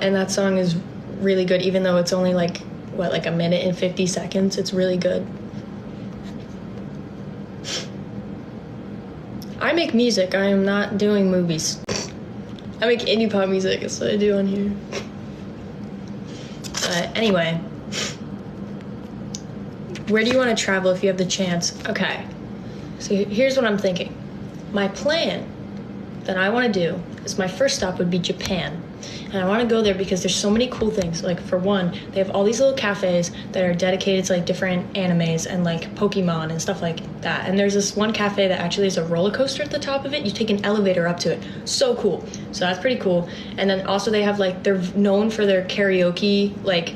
And that song is really good, even though it's only like a minute and 50 seconds. It's really good. I make music. I am not doing movies. I make indie pop music. That's what I do on here. But anyway, where do you want to travel if you have the chance? Okay, so here's what I'm thinking. My plan that I want to do is my first stop would be Japan. And I want to go there because there's so many cool things. Like, for one, they have all these little cafes that are dedicated to like different animes and like Pokemon and stuff like that. And there's this one cafe that actually has a roller coaster at the top of it. You take an elevator up to it. So cool. So that's pretty cool. And then also they have like, they're known for their karaoke like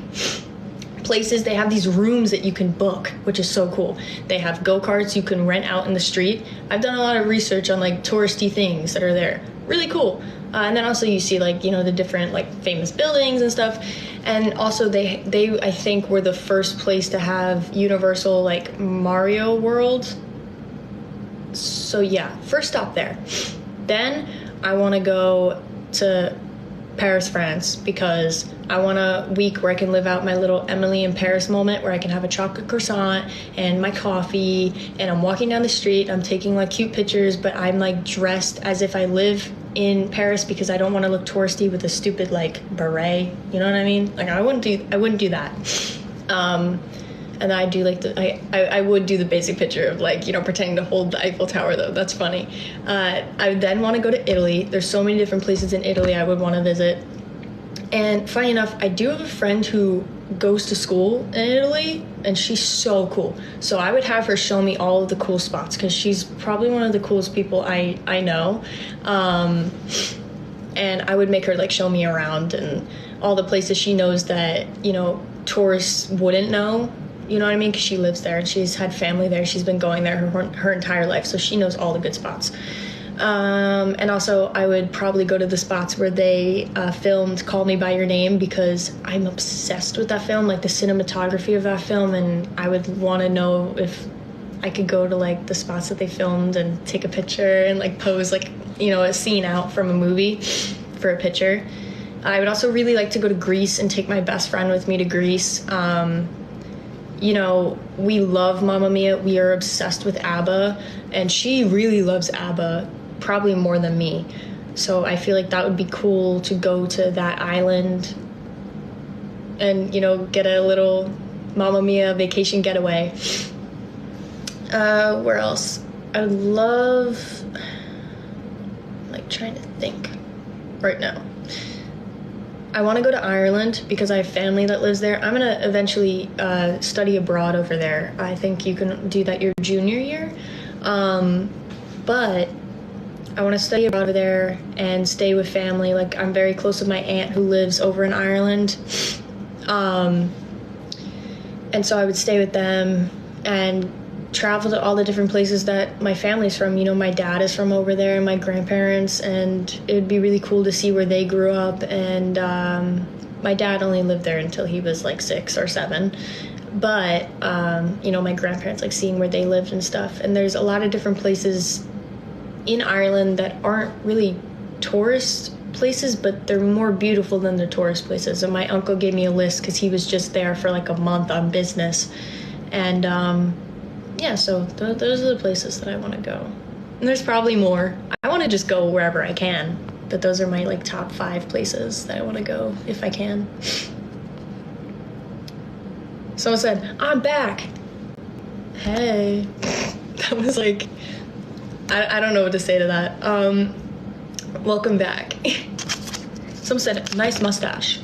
places. They have these rooms that you can book, which is so cool. They have go-karts you can rent out in the street. I've done a lot of research on like touristy things that are there. Really cool. And then also you see like, you know, the different like famous buildings and stuff. And also they I think were the first place to have Universal like Mario World. So yeah, first stop there. Then I want to go to Paris, France, because I want a week where I can live out my little Emily in Paris moment, where I can have a chocolate croissant and my coffee, and I'm walking down the street, I'm taking like cute pictures, but I'm like dressed as if I live in Paris because I don't want to look touristy with a stupid like beret, you know what I mean? Like I wouldn't do that. And I do like I would do the basic picture of like, you know, pretending to hold the Eiffel Tower though. That's funny. I would then want to go to Italy. There's so many different places in Italy I would want to visit. And funny enough, I do have a friend who goes to school in Italy, and she's so cool. So I would have her show me all of the cool spots because she's probably one of the coolest people I know. And I would make her like show me around and all the places she knows that, you know, tourists wouldn't know. You know what I mean? Because she lives there and she's had family there. She's been going there her entire life, so she knows all the good spots. And also, I would probably go to the spots where they filmed Call Me By Your Name, because I'm obsessed with that film, like the cinematography of that film, and I would want to know if I could go to like the spots that they filmed and take a picture and like pose like, you know, a scene out from a movie for a picture. I would also really like to go to Greece and take my best friend with me to Greece. You know, we love Mamma Mia. We are obsessed with ABBA, and she really loves ABBA, probably more than me. So I feel like that would be cool to go to that island and, you know, get a little Mamma Mia vacation getaway. Where else? I would love, like, trying to think right now. I want to go to Ireland because I have family that lives there. I'm going to eventually study abroad over there. I think you can do that your junior year. But I want to study abroad over there and stay with family. Like, I'm very close with my aunt who lives over in Ireland. And so I would stay with them and travel to all the different places that my family's from. You know, my dad is from over there and my grandparents, and it would be really cool to see where they grew up. And my dad only lived there until he was like 6 or 7. But, you know, my grandparents, like seeing where they lived and stuff. And there's a lot of different places in Ireland that aren't really tourist places, but they're more beautiful than the tourist places. And my uncle gave me a list because he was just there for like a month on business. And yeah, so those are the places that I want to go. And there's probably more. I want to just go wherever I can, but those are my like top 5 places that I want to go if I can. Someone said, "I'm back." Hey. That was like, I don't know what to say to that. Welcome back. Someone said, "Nice mustache."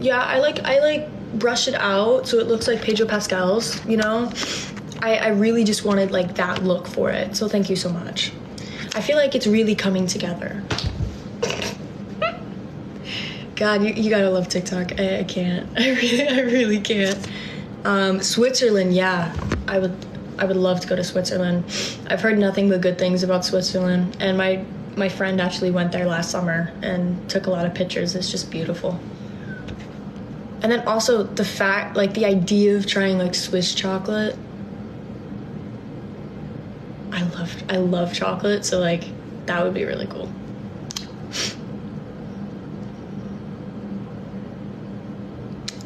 Yeah, I like brush it out so it looks like Pedro Pascal's, you know? I really just wanted like that look for it, so thank you so much. I feel like it's really coming together. God, you gotta love TikTok. I can't. I really can't. Switzerland, yeah. I would love to go to Switzerland. I've heard nothing but good things about Switzerland, and my friend actually went there last summer and took a lot of pictures. It's just beautiful. And then also the fact, like the idea of trying like Swiss chocolate. I love chocolate, so like that would be really cool.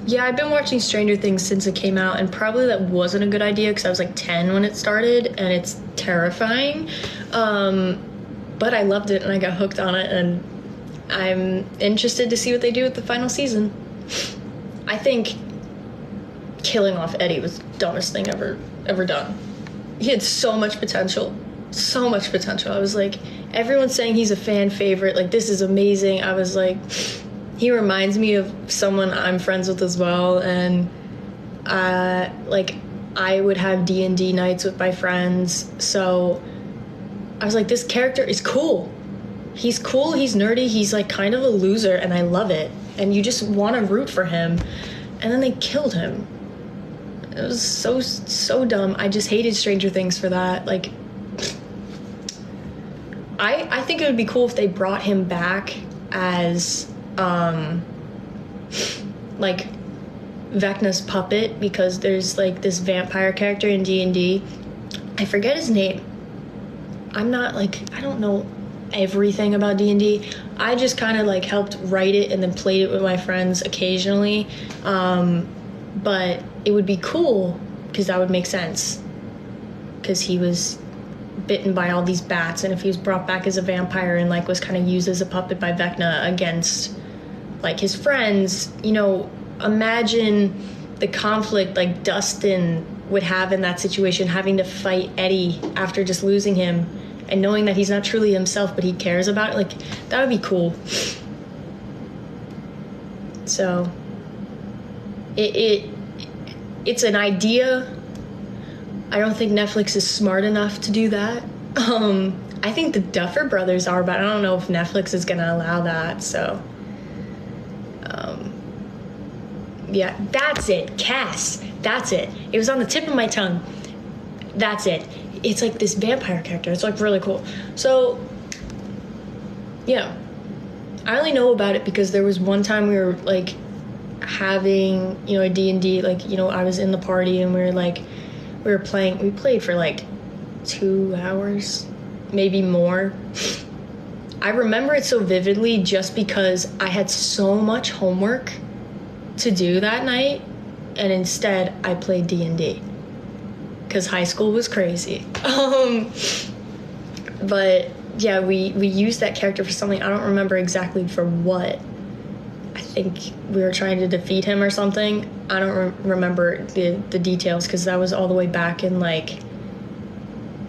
Yeah, I've been watching Stranger Things since it came out, and probably that wasn't a good idea because I was like 10 when it started, and it's terrifying. But I loved it, and I got hooked on it, and I'm interested to see what they do with the final season. I think killing off Eddie was the dumbest thing ever done. He had so much potential. So much potential. I was like, everyone's saying he's a fan favorite. Like, this is amazing. I was like, he reminds me of someone I'm friends with as well. And, like, I would have D&D nights with my friends. So I was like, this character is cool. He's cool. He's nerdy. He's, like, kind of a loser. And I love it. And you just want to root for him. And then they killed him. It was so dumb. I just hated Stranger Things for that. Like, I think it would be cool if they brought him back as, like, Vecna's puppet, because there's, like, this vampire character in D&D. I forget his name. I'm not, like, I don't know everything about D&D. I just kind of, like, helped write it and then played it with my friends occasionally. But it would be cool because that would make sense, because he was bitten by all these bats, and if he was brought back as a vampire and, like, was kind of used as a puppet by Vecna against, like, his friends, you know, imagine the conflict, like, Dustin would have in that situation, having to fight Eddie after just losing him and knowing that he's not truly himself but he cares about it. Like, that would be cool. So it's an idea. I don't think Netflix is smart enough to do that. I think the Duffer Brothers are, but I don't know if Netflix is gonna allow that. So, yeah, that's it. Cass. That's it. It was on the tip of my tongue. That's it. It's like this vampire character. It's, like, really cool. So, yeah. I only know about it because there was one time we were, like, having, you know, a D&D, like, you know, I was in the party and we were playing, we played for like 2 hours, maybe more. I remember it so vividly just because I had so much homework to do that night, and instead I played D&D because high school was crazy. But yeah, we used that character for something. I don't remember exactly for what. I think we were trying to defeat him or something. I don't remember the details because that was all the way back in, like,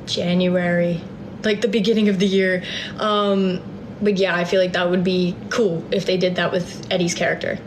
January, like the beginning of the year. But yeah, I feel like that would be cool if they did that with Eddie's character.